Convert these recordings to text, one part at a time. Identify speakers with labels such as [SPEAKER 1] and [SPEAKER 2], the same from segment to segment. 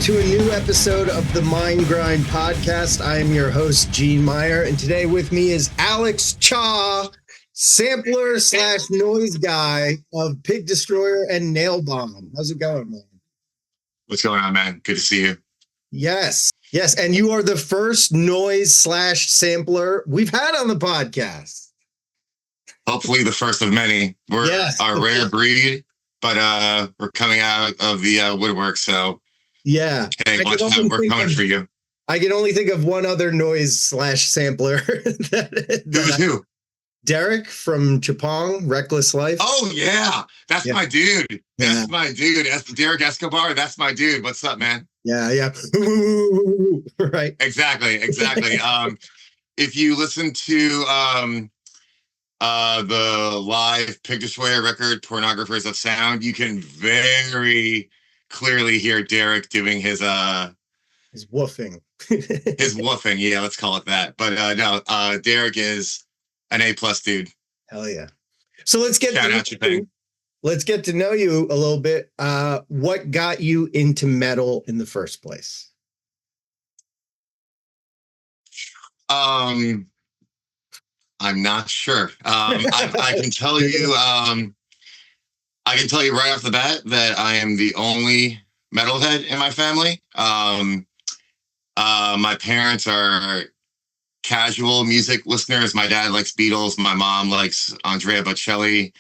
[SPEAKER 1] to a new episode of the Mind Grind podcast. I am your host, Gene Meyer, and today with me is Alex Cha, sampler / noise guy of Pig Destroyer and Nailbomb. How's it going, man?
[SPEAKER 2] What's going on, man? Good to see you.
[SPEAKER 1] Yes, and you are the first noise / sampler we've had on the podcast.
[SPEAKER 2] Hopefully the first of many. We're a rare breed, but we're coming out of the woodwork, so
[SPEAKER 1] yeah.
[SPEAKER 2] Hey, we're coming for you.
[SPEAKER 1] I can only think of one other noise / sampler.
[SPEAKER 2] Who?
[SPEAKER 1] Derek from Chapong, Reckless Life.
[SPEAKER 2] Oh, yeah. That's my dude. That's my dude. That's Derek Escobar. That's my dude. What's up, man?
[SPEAKER 1] Yeah. Right.
[SPEAKER 2] Exactly. If you listen to the live Pig Destroyer record, Pornographers of Sound, you can very clearly hear Derek doing his
[SPEAKER 1] woofing.
[SPEAKER 2] His woofing, yeah, let's call it that. But no, Derek is an A+ dude.
[SPEAKER 1] Hell yeah. So let's get to know you a little bit. What got you into metal in the first place?
[SPEAKER 2] I'm not sure. I can tell you. I can tell you right off the bat that I am the only metalhead in my family. My parents are casual music listeners. My dad likes Beatles. My mom likes Andrea Bocelli.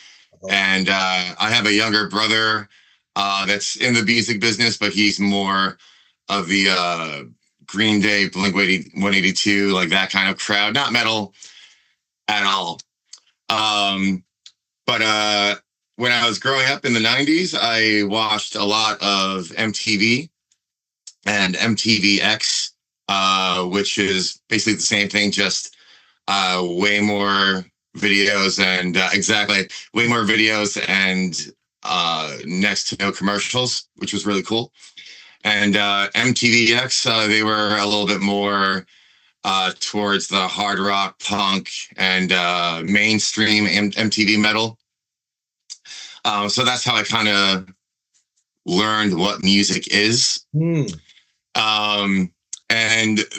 [SPEAKER 2] And I have a younger brother that's in the music business, but he's more of the Green Day, Blink-182, like that kind of crowd. Not metal at all. But when I was growing up in the 90s, I watched a lot of MTV and MTVX, which is basically the same thing, just way more videos and way more videos and next to no commercials, which was really cool. And MTVX, they were a little bit more towards the hard rock, punk, and mainstream MTV metal. So that's how I kind of learned what music is. And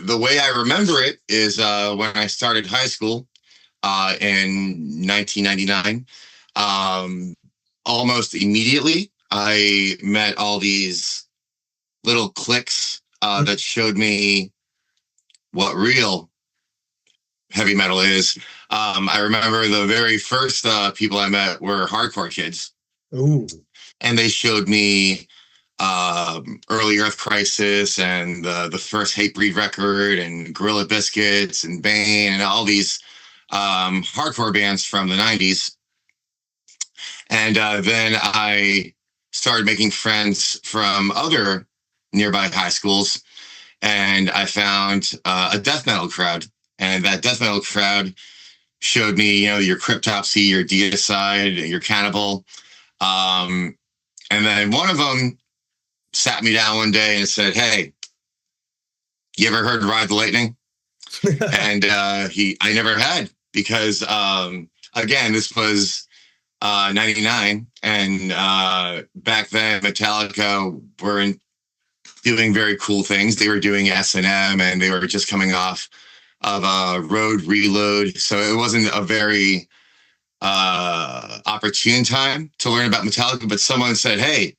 [SPEAKER 2] the way I remember it is when I started high school in 1999, almost immediately, I met all these little cliques that showed me what real heavy metal is. I remember the very first people I met were hardcore kids.
[SPEAKER 1] Ooh.
[SPEAKER 2] And they showed me early Earth Crisis and the first Hatebreed record and Gorilla Biscuits and Bane and all these hardcore bands from the 90s. And then I started making friends from other nearby high schools, and I found a death metal crowd. And that death metal crowd showed me, your Cryptopsy, your Deicide, your Cannibal. And then one of them sat me down one day and said, "Hey, you ever heard Ride the Lightning?" And I never had, because again, this was 99, and back then Metallica weren't doing very cool things. They were doing S&M, and they were just coming off of Road Reload, so it wasn't a very opportune time to learn about Metallica. But someone said, "Hey,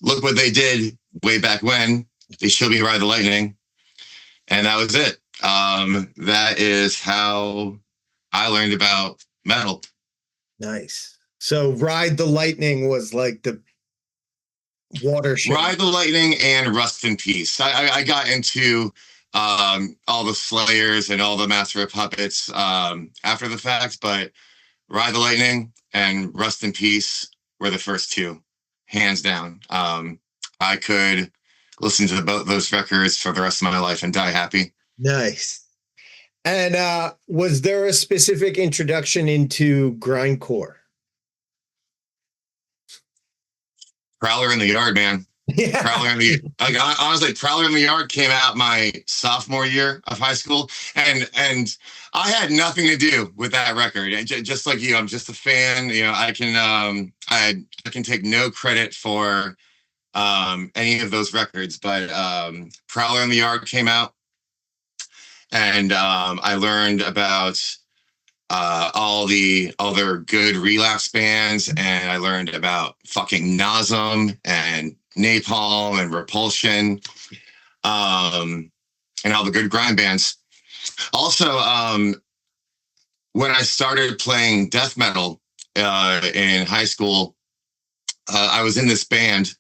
[SPEAKER 2] look what they did way back when. They showed me Ride the Lightning." And that was it. That is how I learned about metal.
[SPEAKER 1] Nice. So Ride the Lightning was like the watershed.
[SPEAKER 2] Ride the Lightning and Rust in Peace. I got into all the Slayers and all the Master of Puppets after the fact, but Ride the Lightning and Rust in Peace were the first two, hands down. I could listen to both those records for the rest of my life and die happy.
[SPEAKER 1] Nice. And was there a specific introduction into grindcore?
[SPEAKER 2] Prowler in the Yard, man.
[SPEAKER 1] Yeah.
[SPEAKER 2] Honestly, Prowler in the Yard came out my sophomore year of high school, and I had nothing to do with that record. And just like you, I'm just a fan. I can take no credit for any of those records, but Prowler in the Yard came out, and I learned about all the other good relapse bands, and I learned about fucking Nasum and Napalm and Repulsion, and all the good grind bands. Also, when I started playing death metal in high school, I was in this band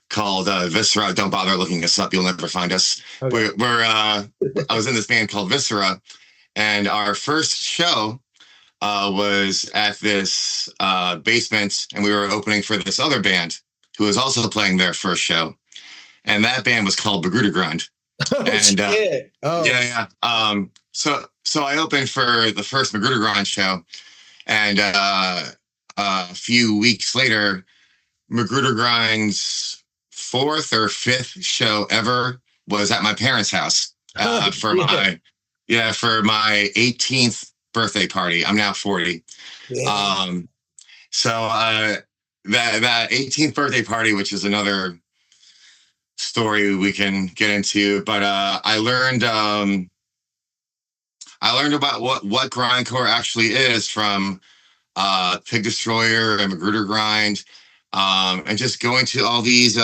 [SPEAKER 2] called Viscera. Don't bother looking us up; you'll never find us.
[SPEAKER 1] Okay.
[SPEAKER 2] I was in this band called Viscera, and our first show was at this basement, and we were opening for this other band who was also playing their first show, and that band was called Magruder Grind.
[SPEAKER 1] Oh,
[SPEAKER 2] And
[SPEAKER 1] shit.
[SPEAKER 2] yeah. So I opened for the first Magruder Grind show, and a few weeks later, Magruder Grind's fourth or fifth show ever was at my parents' house for my 18th birthday party. I'm now 40.
[SPEAKER 1] Yeah.
[SPEAKER 2] So that 18th birthday party, which is another story we can get into, but I learned about what grindcore actually is from Pig Destroyer and Magruder Grind, and just going to all these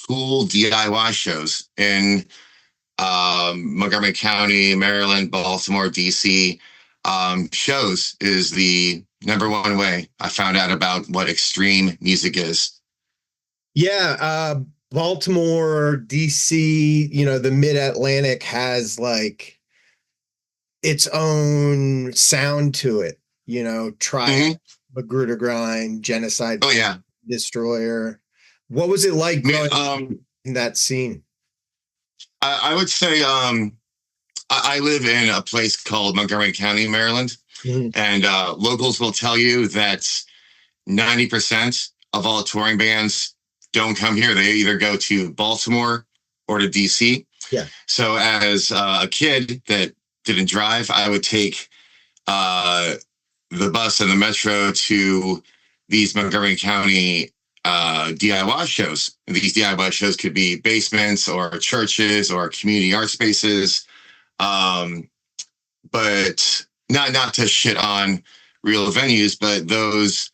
[SPEAKER 2] cool DIY shows in Montgomery County, Maryland, Baltimore, DC. Shows is the number one way I found out about what extreme music is.
[SPEAKER 1] Yeah. Baltimore, DC, the Mid-Atlantic has like its own sound to it. Try Magruder Grind, Genocide,
[SPEAKER 2] Oh yeah,
[SPEAKER 1] Destroyer. What was it like growing up
[SPEAKER 2] um,
[SPEAKER 1] in that scene?
[SPEAKER 2] I would say I live in a place called Montgomery County, Maryland,
[SPEAKER 1] Mhm.
[SPEAKER 2] and locals will tell you that 90% of all touring bands don't come here. They either go to Baltimore or to DC.
[SPEAKER 1] Yeah.
[SPEAKER 2] So as a kid that didn't drive, I would take the bus and the metro to these Montgomery County DIY shows. And these DIY shows could be basements or churches or community art spaces. But not to shit on real venues, but those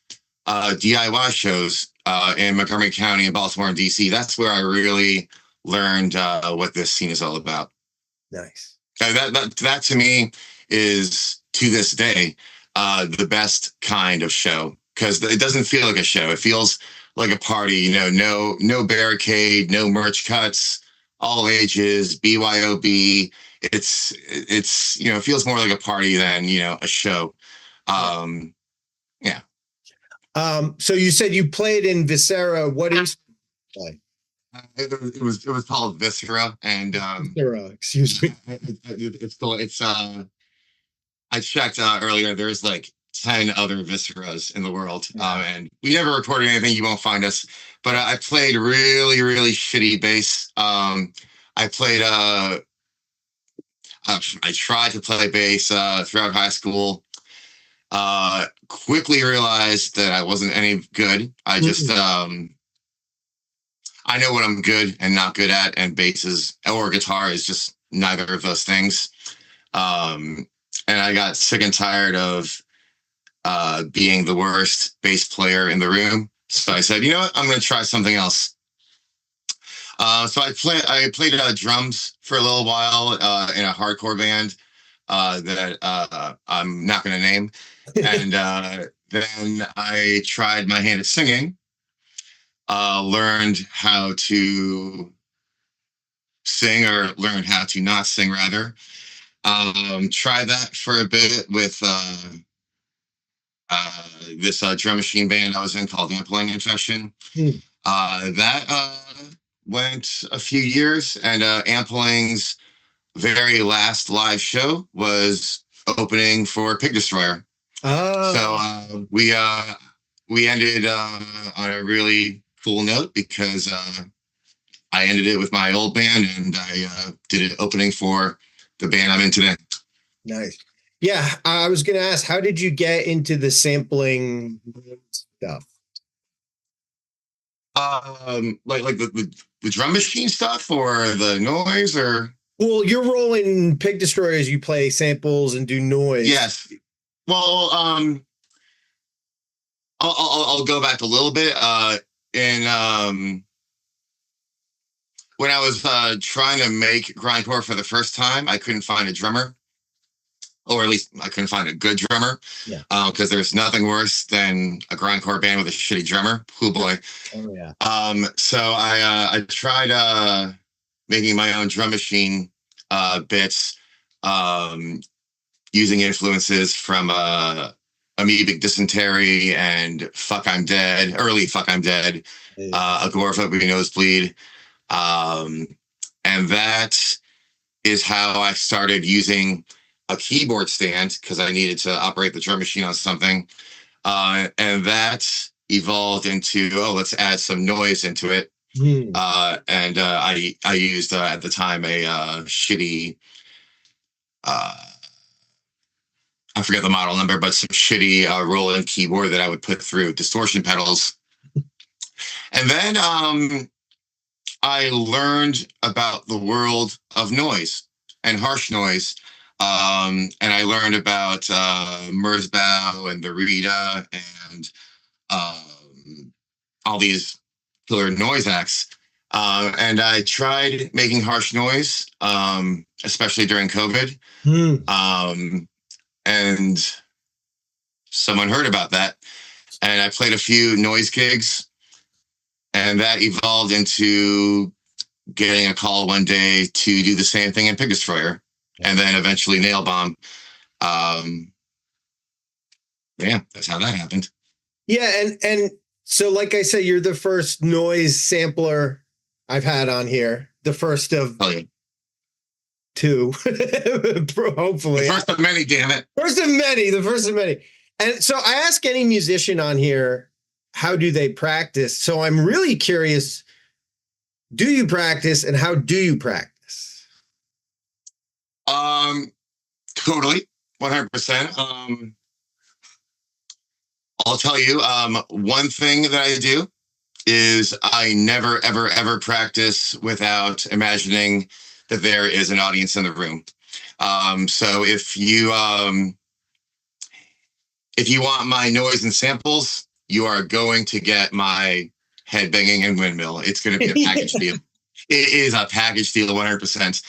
[SPEAKER 2] DIY shows in Montgomery County and Baltimore and DC, that's where I really learned what this scene is all about.
[SPEAKER 1] Nice.
[SPEAKER 2] That to me is, to this day, the best kind of show, because it doesn't feel like a show. It feels like a party. No barricade, no merch cuts, all ages, BYOB. It feels more like a party than a show. Yeah.
[SPEAKER 1] So you said you played in Viscera. What is play?
[SPEAKER 2] It was called Viscera, and
[SPEAKER 1] Viscera, excuse me.
[SPEAKER 2] it's I checked earlier. There's like 10 other Visceras in the world, and we never recorded anything. You won't find us. But I played really, really shitty bass. I played. I tried to play bass throughout high school. Quickly realized that I wasn't any good. I just I know what I'm good and not good at, and bass or guitar is just neither of those things. And I got sick and tired of being the worst bass player in the room. So I said, you know what, I'm going to try something else. So I played drums for a little while in a hardcore band that I'm not going to name. And then I tried my hand at singing, learned how to sing, or learned how to not sing, rather. Try that for a bit with this drum machine band I was in called Ampallang. That went a few years, and Ampallang's very last live show was opening for Pig Destroyer. So we ended on a really cool note, because I ended it with my old band, and I did it opening for the band I'm in today.
[SPEAKER 1] Nice. Yeah, I was going to ask, how did you get into the sampling stuff?
[SPEAKER 2] Like the drum machine stuff or the noise or
[SPEAKER 1] Well, you're rolling Pig Destroyers. You play samples and do noise.
[SPEAKER 2] yes. Well, I'll go back a little bit. In When I was trying to make grindcore for the first time, I couldn't find a drummer, or at least I couldn't find a good drummer.
[SPEAKER 1] Yeah.
[SPEAKER 2] Because there's nothing worse than a grindcore band with a shitty drummer. Oh boy.
[SPEAKER 1] Oh yeah.
[SPEAKER 2] So I tried making my own drum machine bits, using influences from Amoebic Dysentery and Fuck I'm Dead, early Fuck I'm Dead, Agoraphobic Nosebleed. And that is how I started using a keyboard stand because I needed to operate the drum machine on something. And that evolved into, let's add some noise into it. And I used at the time a shitty, I forget the model number, but some shitty Roland keyboard that I would put through distortion pedals. And then I learned about the world of noise and harsh noise. And I learned about Merzbow and the Rita and all these killer noise acts. And I tried making harsh noise, especially during COVID. And someone heard about that. And I played a few noise gigs. And that evolved into getting a call one day to do the same thing in Pig Destroyer. And then eventually Nailbomb. Yeah, that's how that happened.
[SPEAKER 1] Yeah, and so like I said, you're the first noise sampler I've had on here. The first of two, hopefully.
[SPEAKER 2] The first of many, damn it.
[SPEAKER 1] The first of many. And so I ask any musician on here, how do they practice? So I'm really curious, do you practice and how do you practice?
[SPEAKER 2] Totally, 100%. I'll tell you, one thing that I do is I never, ever, ever practice without imagining that there is an audience in the room. So if you want my noise and samples, you are going to get my head banging and windmill. It's going to be a package deal. It is a package deal, 100%.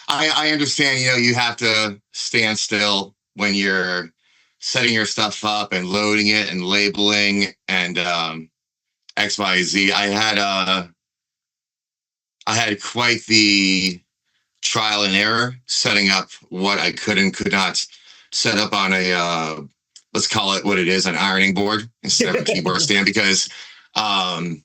[SPEAKER 2] I understand, you have to stand still when you're setting your stuff up and loading it and labeling and X, Y, Z. I had quite the trial and error setting up what I could and could not set up on a let's call it what it is, an ironing board instead of a keyboard stand, because I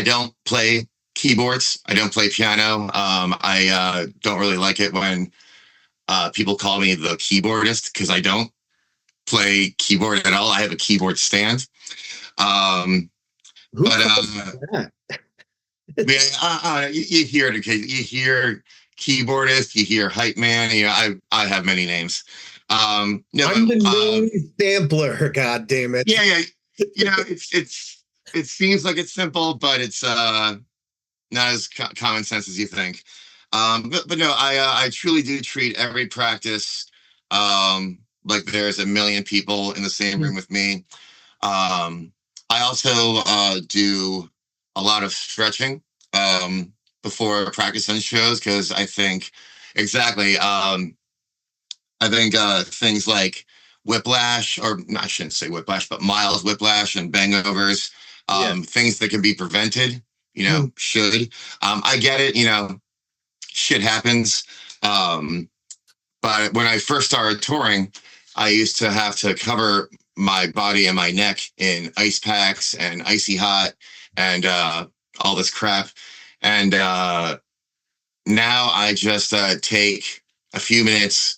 [SPEAKER 2] don't play keyboards. I don't play piano. I don't really like it when people call me the keyboardist because I don't play keyboard at all. I have a keyboard stand. You hear it. You hear keyboardist. You hear hype man. I have many names. I'm the
[SPEAKER 1] noise sampler. God damn it.
[SPEAKER 2] Yeah. It seems like it's simple, but it's not as common sense as you think. But no, I truly do treat every practice like there's a million people in the same room with me. I also do a lot of stretching before practice and shows because I think things like whiplash, or I shouldn't say whiplash, but mild whiplash and bangovers, things that can be prevented, should. I get it, shit happens. But when I first started touring, I used to have to cover my body and my neck in ice packs and icy hot and all this crap. And now I just take a few minutes,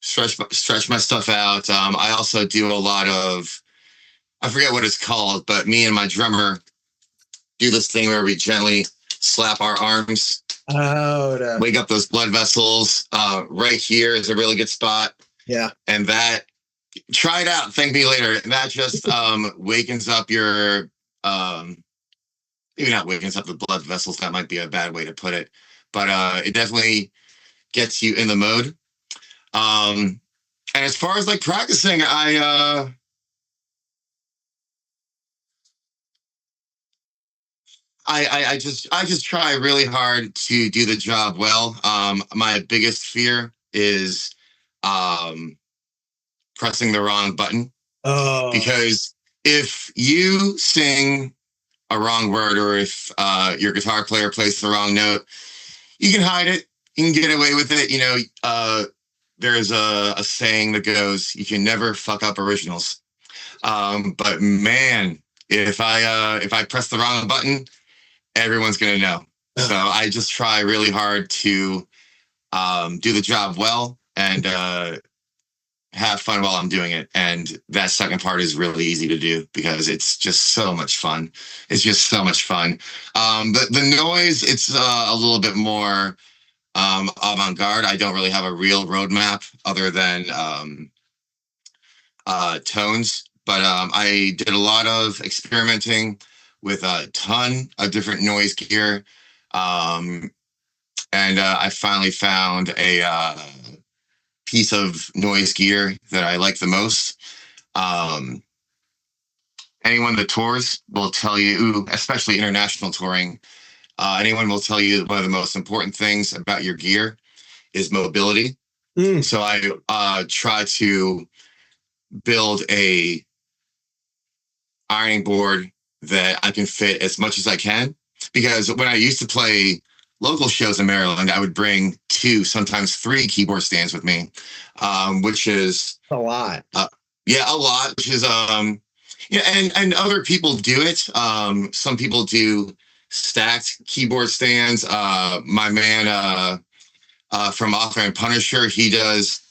[SPEAKER 2] stretch my stuff out. I also do a lot of, I forget what it's called, but me and my drummer do this thing where we gently slap our arms. Wake up those blood vessels. Right here is a really good spot.
[SPEAKER 1] Yeah.
[SPEAKER 2] And that Try it out. Thank me later. That just wakens up your maybe not wakens up the blood vessels. That might be a bad way to put it, but it definitely gets you in the mode. Um, and as far as like practicing, I just try really hard to do the job well. My biggest fear is um, pressing the wrong button,
[SPEAKER 1] Oh,
[SPEAKER 2] because if you sing a wrong word, or if your guitar player plays the wrong note, you can hide it. You can get away with it. There's a saying that goes, "You can never fuck up originals." But man, if I press the wrong button, everyone's gonna know. So I just try really hard to do the job well, and have fun while I'm doing it. And that second part is really easy to do because it's just so much fun. It's just so much fun. The noise, it's a little bit more avant-garde. I don't really have a real roadmap other than tones, but I did a lot of experimenting with a ton of different noise gear. Um, and I finally found a piece of noise gear that I like the most. Um, Anyone that tours will tell you, especially international touring, anyone will tell you one of the most important things about your gear is mobility.
[SPEAKER 1] mm,
[SPEAKER 2] So I try to build a ironing board that I can fit as much as I can. Because when I used to play local shows in Maryland, I would bring two, sometimes three keyboard stands with me, which is
[SPEAKER 1] a lot.
[SPEAKER 2] yeah, a lot. Which is yeah, and other people do it. Some people do stacked keyboard stands. My man from Author and Punisher, he does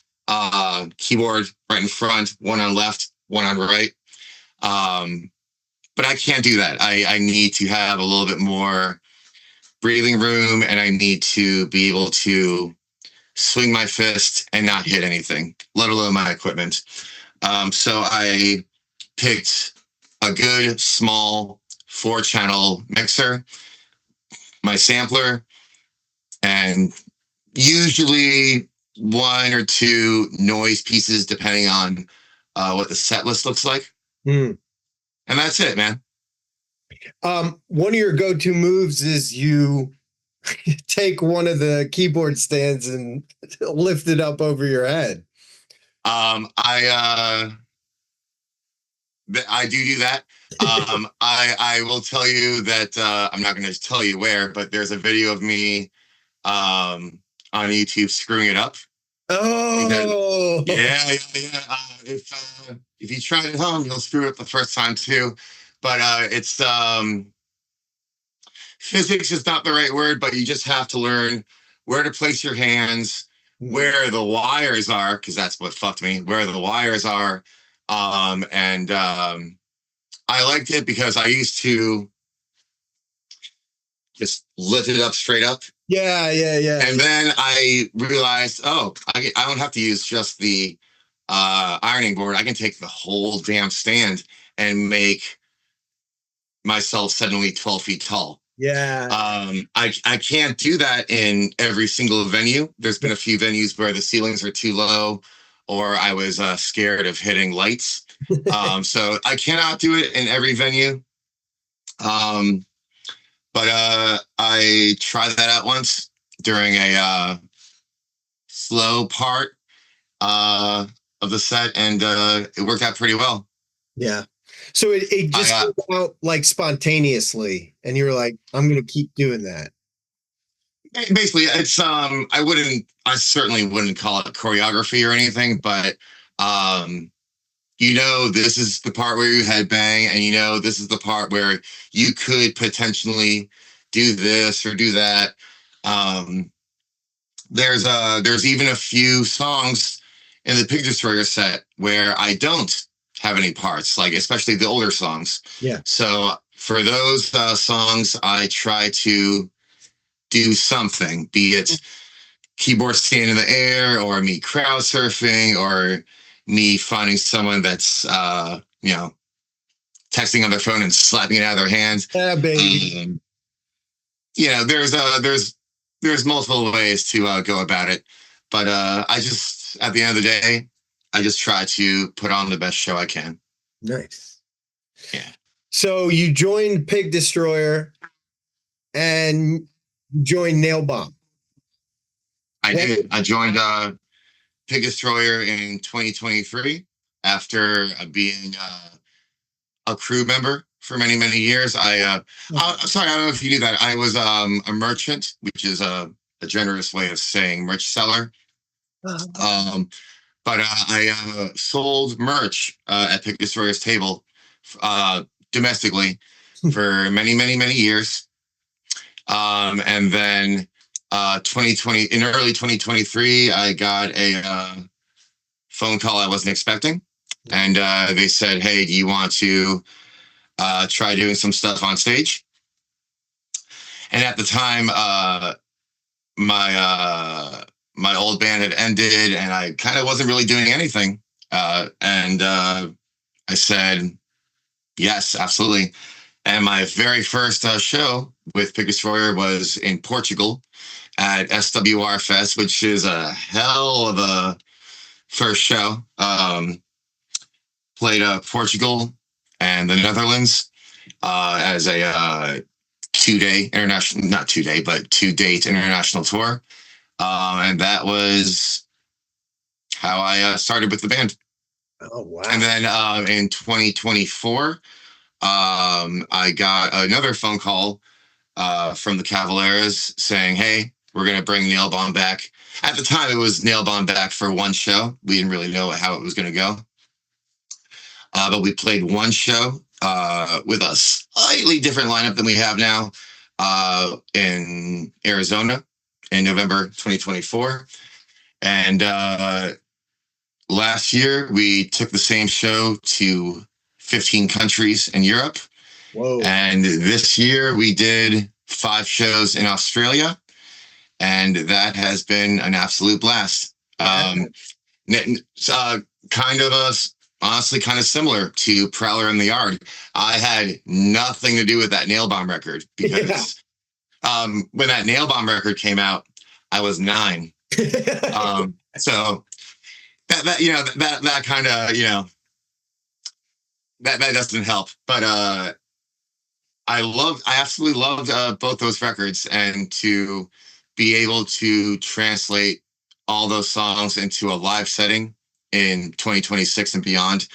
[SPEAKER 2] keyboard right in front, one on left, one on right. Um, but I can't do that. I need to have a little bit more breathing room, and I need to be able to swing my fist and not hit anything, let alone my equipment. So I picked a good small 4-channel mixer, my sampler, and usually one or two noise pieces, depending on what the set list looks like.
[SPEAKER 1] Mm.
[SPEAKER 2] And that's it, man.
[SPEAKER 1] One of your go-to moves is you take one of the keyboard stands and lift it up over your head.
[SPEAKER 2] I do that. I will tell you that I'm not going to tell you where, but there's a video of me on YouTube screwing it up. Because,
[SPEAKER 1] Oh,
[SPEAKER 2] yeah. If you try it at home, you'll screw it up the first time too. But it's physics is not the right word, but you just have to learn where to place your hands, where the wires are, because that's what fucked me, where the wires are. And I liked it because I used to just lift it up straight up.
[SPEAKER 1] yeah.
[SPEAKER 2] And then I realized, oh, I don't have to use just the ironing board. I can take the whole damn stand and make myself suddenly 12 feet tall.
[SPEAKER 1] Yeah.
[SPEAKER 2] I can't do that in every single venue. There's been a few venues where the ceilings are too low, or I was scared of hitting lights. So I cannot do it in every venue. Um, but I tried that out once during a slow part of the set, and it worked out pretty well.
[SPEAKER 1] Yeah. So it just came out like spontaneously, and you were like, I'm going to keep doing that.
[SPEAKER 2] Basically, it's I certainly wouldn't call it choreography or anything, but this is the part where you headbang, and this is the part where you could potentially do this or do that. There's even a few songs in the Pig Destroyer set where I don't have any parts, like especially the older songs.
[SPEAKER 1] Yeah.
[SPEAKER 2] So for those songs, I try to do something, be it keyboard stand in the air, or me crowd surfing, or me finding someone that's texting on their phone and slapping it out of their hands.
[SPEAKER 1] Yeah, baby.
[SPEAKER 2] There's multiple ways to go about it, but I just, at the end of the day, I just try to put on the best show I can.
[SPEAKER 1] Nice.
[SPEAKER 2] Yeah.
[SPEAKER 1] So you joined Pig Destroyer and joined Nailbomb.
[SPEAKER 2] I did. I joined Pig Destroyer in 2023 after being a crew member for many, many years. Sorry, I don't know if you knew that. I was a merchant, which is a generous way of saying merch seller. But I sold merch at Pig Destroyer's table domestically for many, many, many years. And then 2020, in early 2023, I got a phone call I wasn't expecting. And they said, hey, do you want to try doing some stuff on stage? And at the time, my old band had ended, and I kind of wasn't really doing anything. And I said, yes, absolutely. And my very first show with Pig Destroyer was in Portugal at SWR Fest, which is a hell of a first show. Played Portugal and the Netherlands as a 2-day international, not 2-day, but 2-date international tour. And that was how I started with the band.
[SPEAKER 1] Oh, wow.
[SPEAKER 2] And then in 2024, I got another phone call from the Cavaleras saying, hey, we're going to bring Nailbomb back. At the time, it was Nailbomb back for one show. We didn't really know how it was going to go. But we played one show with a slightly different lineup than we have now in Arizona in November 2024. And last year, we took the same show to 15 countries in Europe.
[SPEAKER 1] Whoa.
[SPEAKER 2] And this year, we did 5 shows in Australia. And that has been an absolute blast. Honestly, kind of similar to Prowler in the Yard. I had nothing to do with that Nailbomb record because when that Nailbomb record came out, I was 9. So that kind of, that doesn't help. But I absolutely loved both those records, and to be able to translate all those songs into a live setting in 2026 and beyond,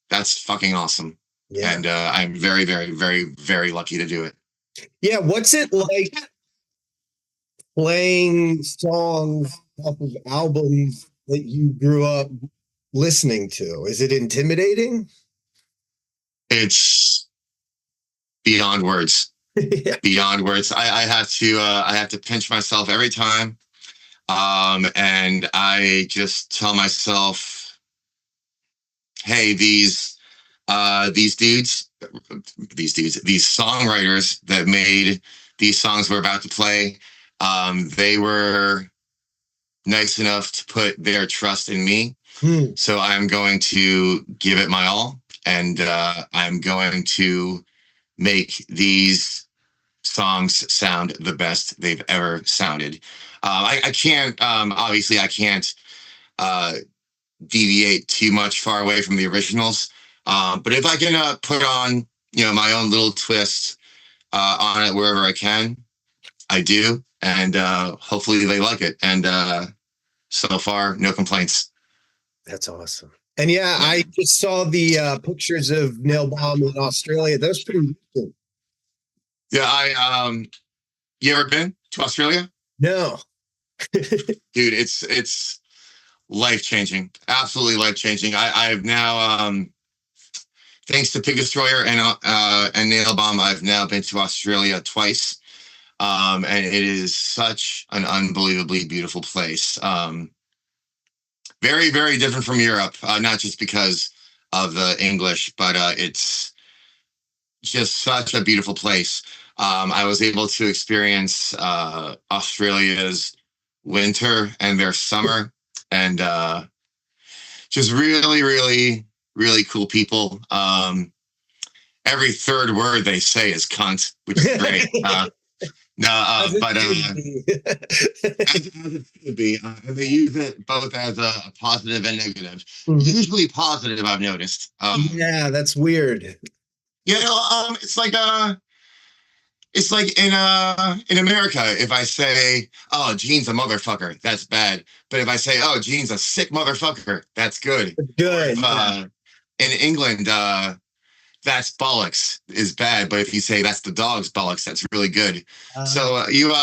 [SPEAKER 2] that's fucking awesome. Yeah. And I'm very, very, very, very lucky to do it.
[SPEAKER 1] Yeah, what's it like playing songs off of albums that you grew up listening to? Is it intimidating?
[SPEAKER 2] It's beyond words.
[SPEAKER 1] Yeah.
[SPEAKER 2] Beyond words. I have to pinch myself every time. And I just tell myself, hey, these songwriters that made these songs we're about to play, they were nice enough to put their trust in me. So I'm going to give it my all, and I'm going to make these songs sound the best they've ever sounded. I can't, obviously I can't deviate too much far away from the originals. But if I can put on, my own little twist on it wherever I can, I do. And hopefully they like it. And so far, no complaints.
[SPEAKER 1] That's awesome. And yeah, I just saw the pictures of Nailbomb in Australia. That was pretty good.
[SPEAKER 2] Yeah, you ever been to Australia?
[SPEAKER 1] No.
[SPEAKER 2] Dude, it's life-changing. Absolutely life-changing. I've now, thanks to Pig Destroyer and Nailbomb, I've now been to Australia twice. And it is such an unbelievably beautiful place. Very, very different from Europe, not just because of the English, but it's just such a beautiful place. I was able to experience Australia's winter and their summer, and just really, really, really cool people. Every third word they say is cunt, which is great. But as it should be, they use it both as a positive and negative. Usually positive, I've noticed.
[SPEAKER 1] Yeah, that's weird.
[SPEAKER 2] It's like in America, if I say, "Oh, Gene's a motherfucker," that's bad. But if I say, "Oh, Gene's a sick motherfucker," that's good.
[SPEAKER 1] Good.
[SPEAKER 2] In England, that's bollocks is bad. But if you say that's the dog's bollocks, that's really good. So you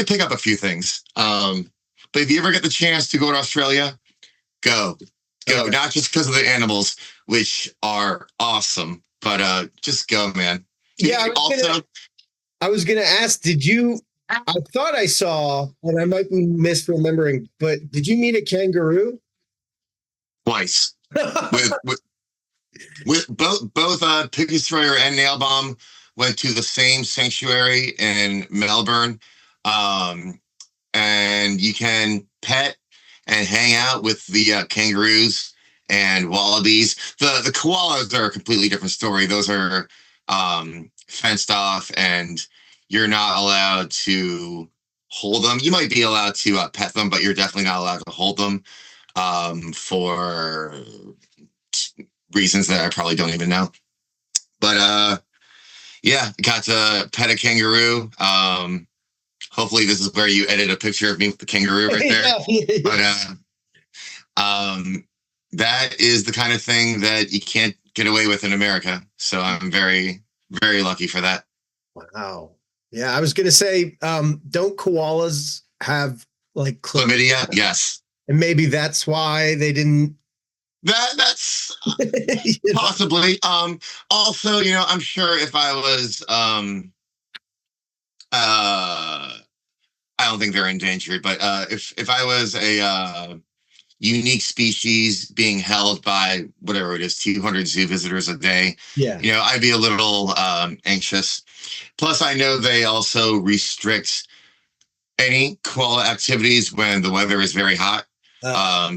[SPEAKER 2] pick up a few things. But if you ever get the chance to go to Australia, go. Okay. Not just because of the animals, which are awesome, but just go, man.
[SPEAKER 1] Yeah. I was gonna ask, did you? I thought I saw, and I might be misremembering, but did you meet a kangaroo?
[SPEAKER 2] Twice. with both Pig Destroyer and Nailbomb went to the same sanctuary in Melbourne. And you can pet and hang out with the kangaroos and wallabies. The koalas are a completely different story. Those are fenced off, and you're not allowed to hold them. You might be allowed to pet them, but you're definitely not allowed to hold them for reasons that I probably don't even know. But yeah, got to pet a kangaroo. Hopefully this is where you edit a picture of me with the kangaroo right there. But that is the kind of thing that you can't get away with in America. So I'm very, very lucky for that.
[SPEAKER 1] Wow. Yeah, I was gonna say, don't koalas have like
[SPEAKER 2] chlamydia? Yes.
[SPEAKER 1] And maybe that's why they didn't.
[SPEAKER 2] That's possibly. Also, I'm sure if I was I don't think they're endangered, but if I was a unique species being held by whatever it is, 200 zoo visitors a day, I'd be a little anxious. Plus, I know they also restrict any koala activities when the weather is very hot.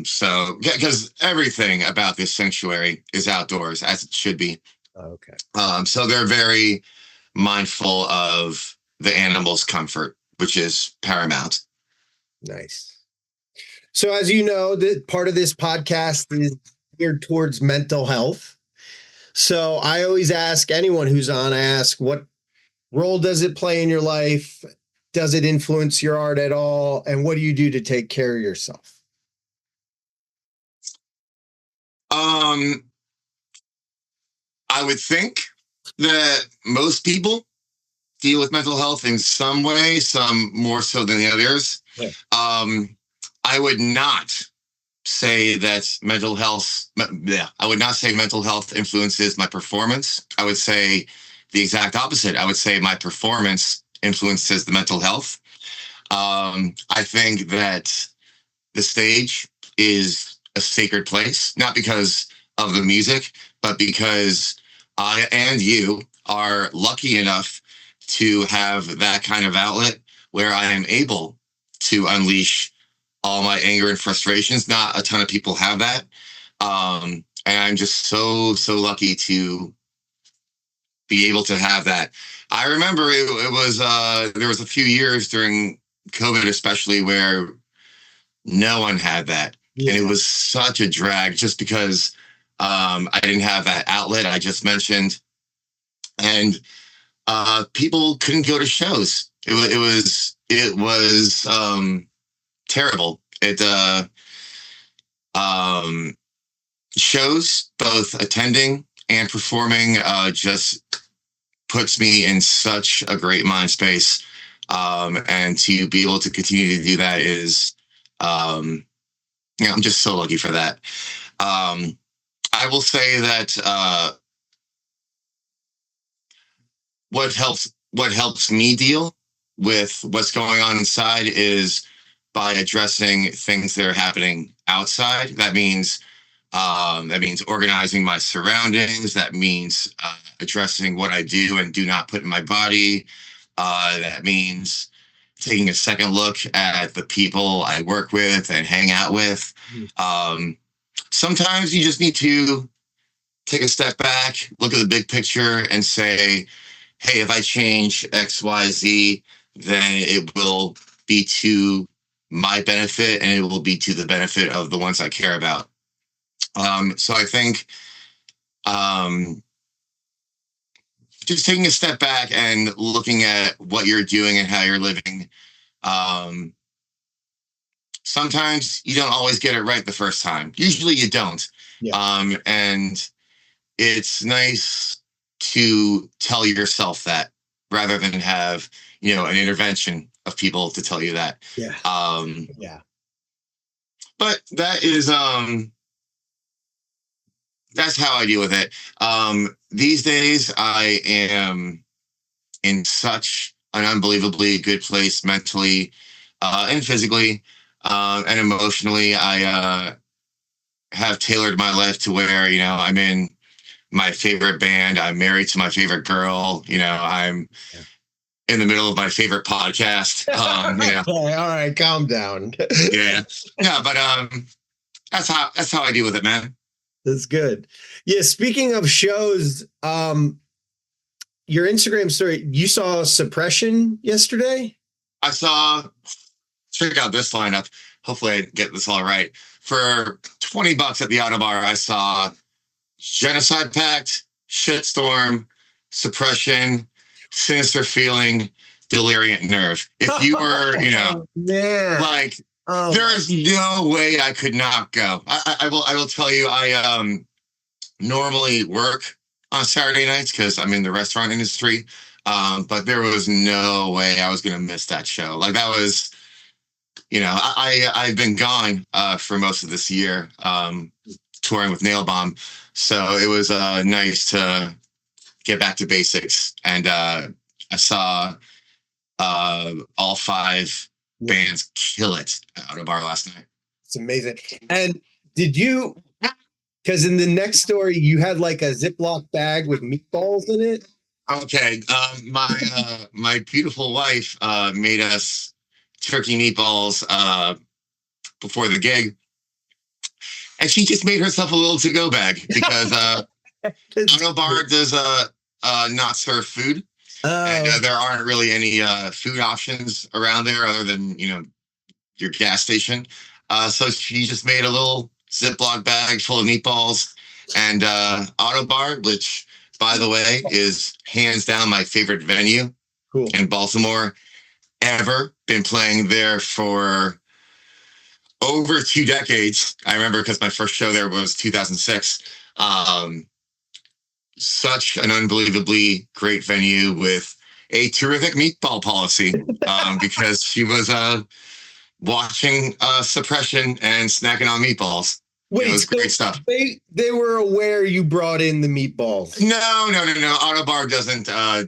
[SPEAKER 2] So because everything about this sanctuary is outdoors, as it should be.
[SPEAKER 1] Okay.
[SPEAKER 2] So they're very mindful of the animal's comfort, which is paramount.
[SPEAKER 1] Nice. So as you know, that part of this podcast is geared towards mental health. So I always ask anyone who's on, I ask, what role does it play in your life? Does it influence your art at all? And what do you do to take care of yourself?
[SPEAKER 2] I would think that most people deal with mental health in some way, some more so than the others. Yeah. I would not say that mental health. Yeah, I would not say mental health influences my performance. I would say the exact opposite. I would say my performance influences the mental health. I think that the stage is a sacred place, not because of the music, but because I and you are lucky enough to have that kind of outlet where I am able to unleash all my anger and frustrations. Not a ton of people have that. And I'm just so lucky to be able to have that. I remember it was, there was a few years during COVID, especially, where no one had that. Yeah. And it was such a drag just because I didn't have that outlet I just mentioned. And people couldn't go to shows. It was terrible. It shows, both attending and performing, just puts me in such a great mind space. And to be able to continue to do that is, I'm just so lucky for that. I will say that what helps me deal with what's going on inside is by addressing things that are happening outside. That means organizing my surroundings. That means addressing what I do and do not put in my body. That means taking a second look at the people I work with and hang out with. sometimes you just need to take a step back, look at the big picture, and say, hey, if I change X, Y, Z, then it will be to my benefit and it will be to the benefit of the ones I care about. So I think um, just taking a step back and looking at what you're doing and how you're living. Um, Sometimes you don't always get it right the first time. Usually you don't.
[SPEAKER 1] Yeah.
[SPEAKER 2] And it's nice to tell yourself that rather than have, an intervention of people to tell you that.
[SPEAKER 1] Yeah. Yeah.
[SPEAKER 2] But that's how I deal with it. These days I am in such an unbelievably good place mentally, and physically, and emotionally. I have tailored my life to where, I'm in my favorite band. I'm married to my favorite girl. I'm in the middle of my favorite podcast.
[SPEAKER 1] All right, calm down.
[SPEAKER 2] Yeah. Yeah, but that's how I deal with it, man.
[SPEAKER 1] That's good. Yeah, speaking of shows, your Instagram story, you saw Suppression yesterday?
[SPEAKER 2] Check out this lineup. Hopefully I get this all right. For $20 at the Autobar, I saw Genocide Pact, Shitstorm, Suppression, Sinister Feeling, Deliriant Nerve. If you were,
[SPEAKER 1] Man.
[SPEAKER 2] there is no way I could not go. I will tell you, I normally work on Saturday nights because I'm in the restaurant industry. But there was no way I was gonna miss that show. Like that was, I've been gone for most of this year, touring with Nailbomb. So it was nice to get back to basics. And I saw all five bands kill it out of bar last night.
[SPEAKER 1] It's amazing. And did you, because in the next story, you had like a Ziploc bag with meatballs in it?
[SPEAKER 2] Okay. My beautiful wife made us turkey meatballs before the gig. And she just made herself a little to-go bag because Auto Bar does not serve food. And there aren't really any food options around there other than, your gas station. So she just made a little Ziploc bag full of meatballs and Auto Bar, which, by the way, is hands down my favorite venue in Baltimore ever. Been playing there for over 2 decades. I remember because my first show there was 2006. Such an unbelievably great venue with a terrific meatball policy because she was watching Suppression and snacking on meatballs.
[SPEAKER 1] Wait,
[SPEAKER 2] it was great stuff.
[SPEAKER 1] They were aware you brought in the meatballs?
[SPEAKER 2] No. Auto Bar doesn't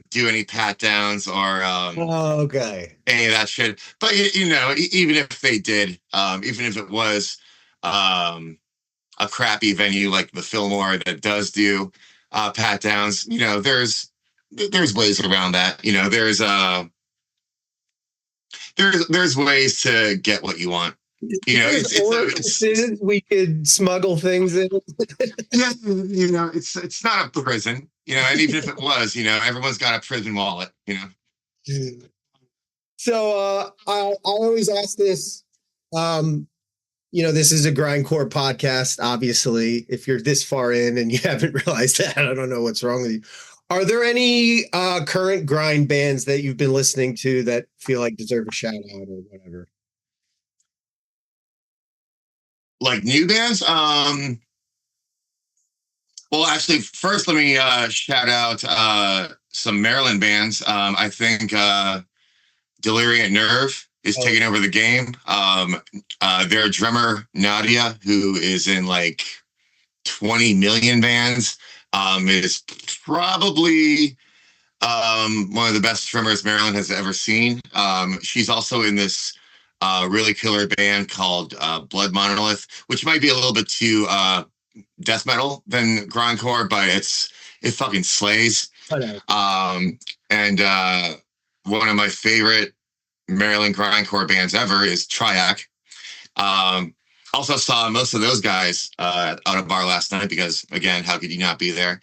[SPEAKER 2] do any pat downs or
[SPEAKER 1] okay,
[SPEAKER 2] any of that shit. But even if they did, even if it was a crappy venue like the Fillmore that does do pat downs, there's ways around that. There's ways to get what you want.
[SPEAKER 1] We could smuggle things in.
[SPEAKER 2] It's not a prison, and even if it was, everyone's got a prison wallet,
[SPEAKER 1] So I always ask this, this is a grindcore podcast, obviously. If you're this far in and you haven't realized that, I don't know what's wrong with you. Are there any current grind bands that you've been listening to that feel like deserve a shout out or whatever?
[SPEAKER 2] Like new bands? Well, actually, first let me shout out some Maryland bands. I think Deliriant Nerve is taking over the game. Their drummer Nadia, who is in like 20 million bands, is probably one of the best drummers Maryland has ever seen. She's also in this really killer band called Blood Monolith, which might be a little bit too death metal than grindcore, but it fucking slays. And one of my favorite Maryland grindcore bands ever is Triac. Also saw most of those guys out of bar last night because, again, how could you not be there?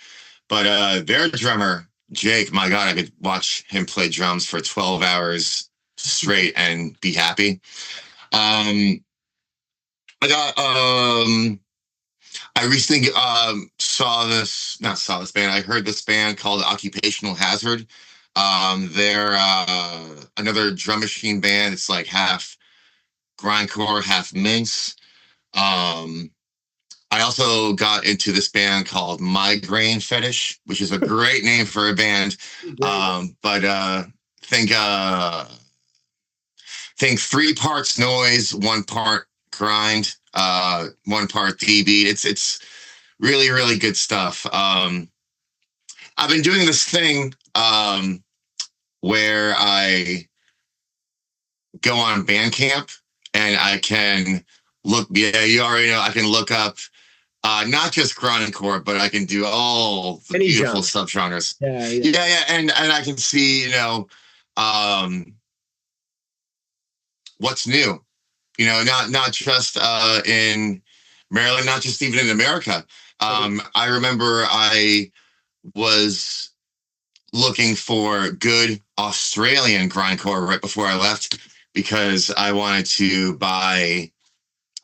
[SPEAKER 2] But their drummer, Jake, my God, I could watch him play drums for 12 hours straight and be happy. Um, I got, I recently not saw this band. I heard this band called Occupational Hazard. They're another drum machine band. It's like half grindcore, half mince. Um, I also got into this band called Migraine Fetish, which is a great name for a band. But think think 3 parts noise, 1 part grind, 1 part D beat. It's really really good stuff. I've been doing this thing where I go on Bandcamp and I can look. Yeah, you already know. I can look up not just grindcore, but I can do all the
[SPEAKER 1] Any
[SPEAKER 2] beautiful
[SPEAKER 1] genre.
[SPEAKER 2] subgenres.
[SPEAKER 1] Yeah.
[SPEAKER 2] And I can see, what's new. Not just in Maryland, not just even in America. I remember I was looking for good Australian grindcore right before I left because I wanted to buy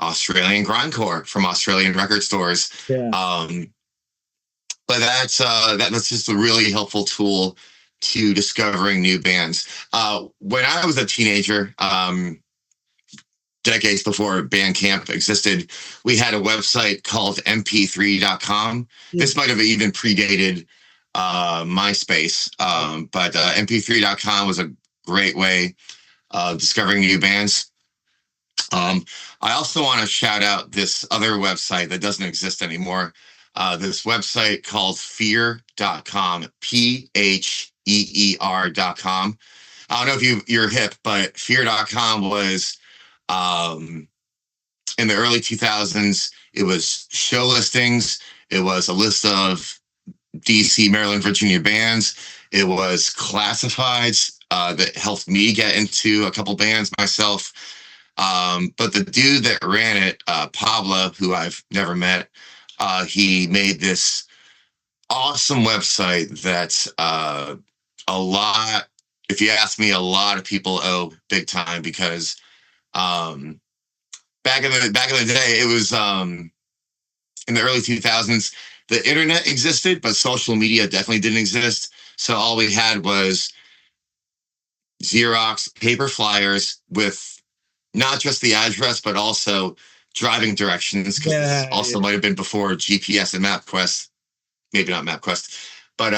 [SPEAKER 2] Australian grindcore from Australian record stores.
[SPEAKER 1] Yeah.
[SPEAKER 2] But that's just a really helpful tool to discovering new bands. When I was a teenager, decades before Bandcamp existed, we had a website called mp3.com. This might have even predated MySpace, but mp3.com was a great way of discovering new bands. I also want to shout out this other website that doesn't exist anymore. This website called fear.com, Pheer.com. I don't know if you're hip, but fear.com was in the early 2000s. It was show listings. It was a list of DC, Maryland, Virginia bands. It was classifieds that helped me get into a couple bands myself. But the dude that ran it, Pablo, who I've never met, he made this awesome website that's a lot, if you ask me, a lot of people owe big time because back in the day, it was in the early 2000s, the internet existed, but social media definitely didn't exist. So all we had was Xerox paper flyers with not just the address, but also driving directions, because this also might have been before GPS and MapQuest. Maybe not MapQuest, but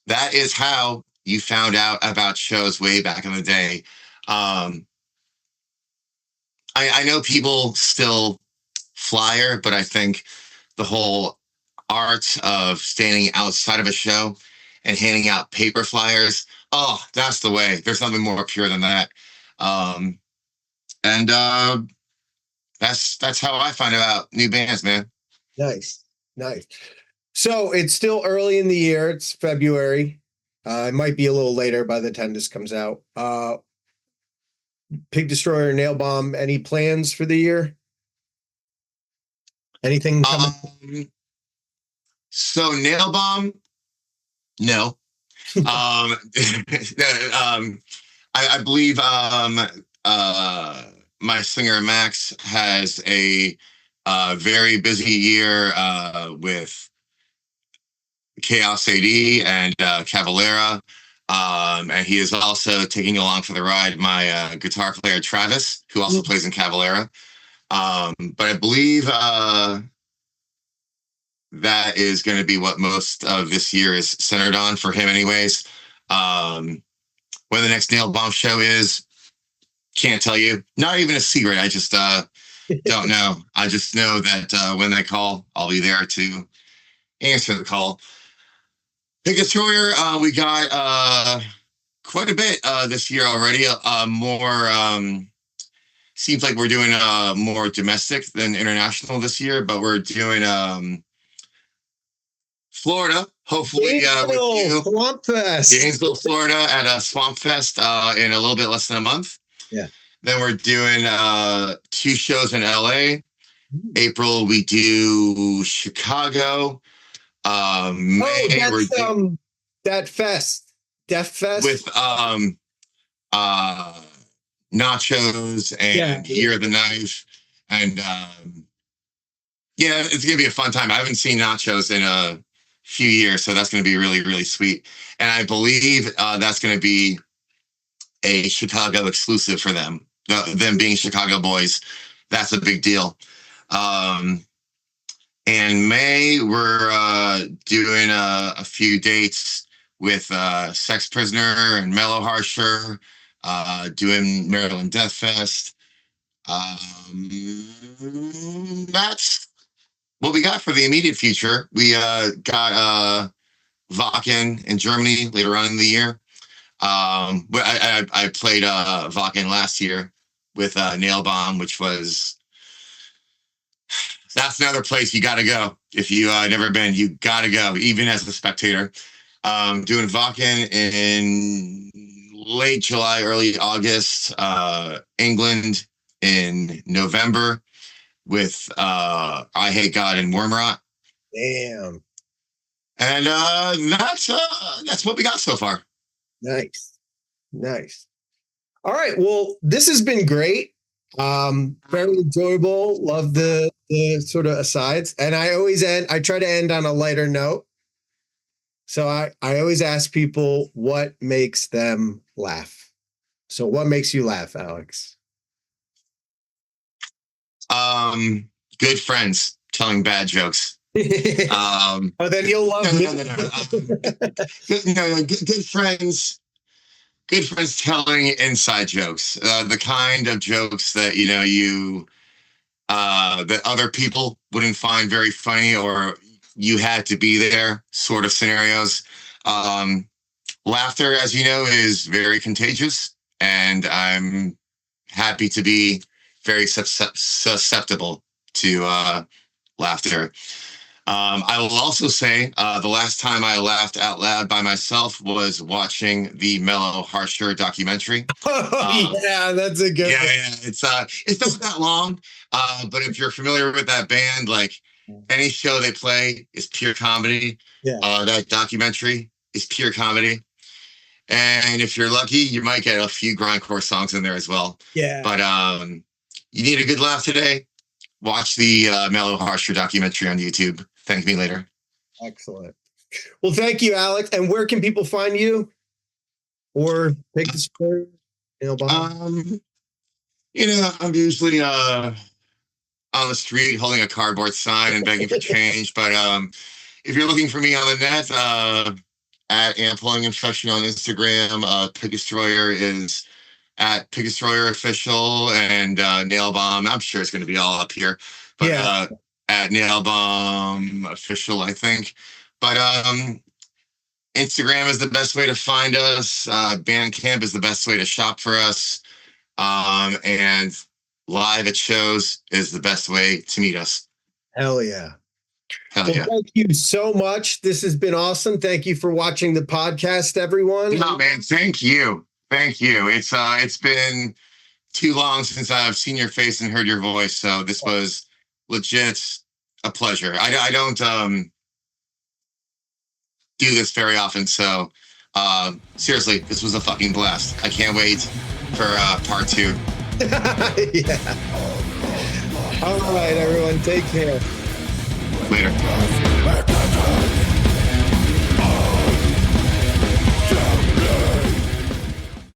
[SPEAKER 2] that is how you found out about shows way back in the day. I know people still flyer, but I think the whole art of standing outside of a show and handing out paper flyers, oh, that's the way. There's nothing more pure than that. And that's how I find out new bands, man.
[SPEAKER 1] Nice. So it's still early in the year. It's February. It might be a little later by the time this comes out. Pig Destroyer, Nailbomb, any plans for the year? Anything coming?
[SPEAKER 2] So Nailbomb, no. I believe my singer Max has a very busy year with Chaos AD and Cavalera. And he is also taking along for the ride my guitar player Travis, who also plays in Cavalera. But I believe that is going to be what most of this year is centered on for him anyways. When the next Nailbomb show is, can't tell you. Not even a secret. I just don't know. I just know that when they call, I'll be there to answer the call. Pig Destroyer, we got quite a bit this year already. Seems like we're doing more domestic than international this year, but we're doing Florida, hopefully with you.
[SPEAKER 1] Swamp Fest.
[SPEAKER 2] Gainesville, Florida at a Swamp Fest in a little bit less than a month.
[SPEAKER 1] Yeah.
[SPEAKER 2] Then we're doing 2 shows in LA. April we do Chicago. May we're
[SPEAKER 1] that's that fest, Death Fest.
[SPEAKER 2] with uh Nachos and Year of the Knife. And yeah, it's gonna be a fun time. I haven't seen Nachos in a few years, so that's gonna be really, really sweet. And I believe that's gonna be a Chicago exclusive for them. Them being Chicago boys, that's a big deal. In May, we're doing a few dates with Sex Prisoner and Mellow Harsher, doing Maryland Death Fest. That's what we got for the immediate future. We got Wacken in Germany later on in the year. I played Wacken last year with Nailbomb, which was that's another place you got to go. If you never been, you got to go, even as a spectator. Doing Wacken in late July, early August. England in November with I Hate God and Wormrot.
[SPEAKER 1] Damn.
[SPEAKER 2] And that's what we got so far.
[SPEAKER 1] Nice. All right. Well, this has been great. Very enjoyable. Love the sort of asides. And I try to end on a lighter note. So I always ask people what makes them laugh. So what makes you laugh, Alex?
[SPEAKER 2] Good friends telling bad jokes.
[SPEAKER 1] Then you'll love me.
[SPEAKER 2] Good friends. Good friends telling inside jokes. The kind of jokes that that other people wouldn't find very funny, or you had to be there sort of scenarios. Laughter, as you know, is very contagious, and I'm happy to be very susceptible to laughter. I will also say the last time I laughed out loud by myself was watching the Mellow Harsher documentary.
[SPEAKER 1] Yeah, that's a good one.
[SPEAKER 2] Yeah. It's not that long, but if you're familiar with that band, like any show they play is pure comedy.
[SPEAKER 1] Yeah.
[SPEAKER 2] That documentary is pure comedy. And if you're lucky, you might get a few grindcore songs in there as well.
[SPEAKER 1] Yeah.
[SPEAKER 2] But you need a good laugh today, watch the Mellow Harsher documentary on YouTube. Thank me later.
[SPEAKER 1] Excellent. Well, thank you, Alex. And where can people find you? Or take the story?
[SPEAKER 2] I'm usually on the street holding a cardboard sign and begging for change. But if you're looking for me on the net, at Ampallang Infection on Instagram, Pig Destroyer is at Pig Destroyer Official, and Nailbomb. I'm sure it's going to be all up here. But
[SPEAKER 1] yeah.
[SPEAKER 2] At Nailbomb Official, I think. But Instagram is the best way to find us. Bandcamp is the best way to shop for us. And live at shows is the best way to meet us.
[SPEAKER 1] Hell yeah.
[SPEAKER 2] Yeah.
[SPEAKER 1] Thank you so much. This has been awesome. Thank you for watching the podcast, everyone.
[SPEAKER 2] No, man, thank you. It's been too long since I've seen your face and heard your voice. So this was legit a pleasure. I don't do this very often. So seriously, this was a fucking blast. I can't wait for part 2.
[SPEAKER 1] Yeah. All right, everyone. Take care.
[SPEAKER 2] Later.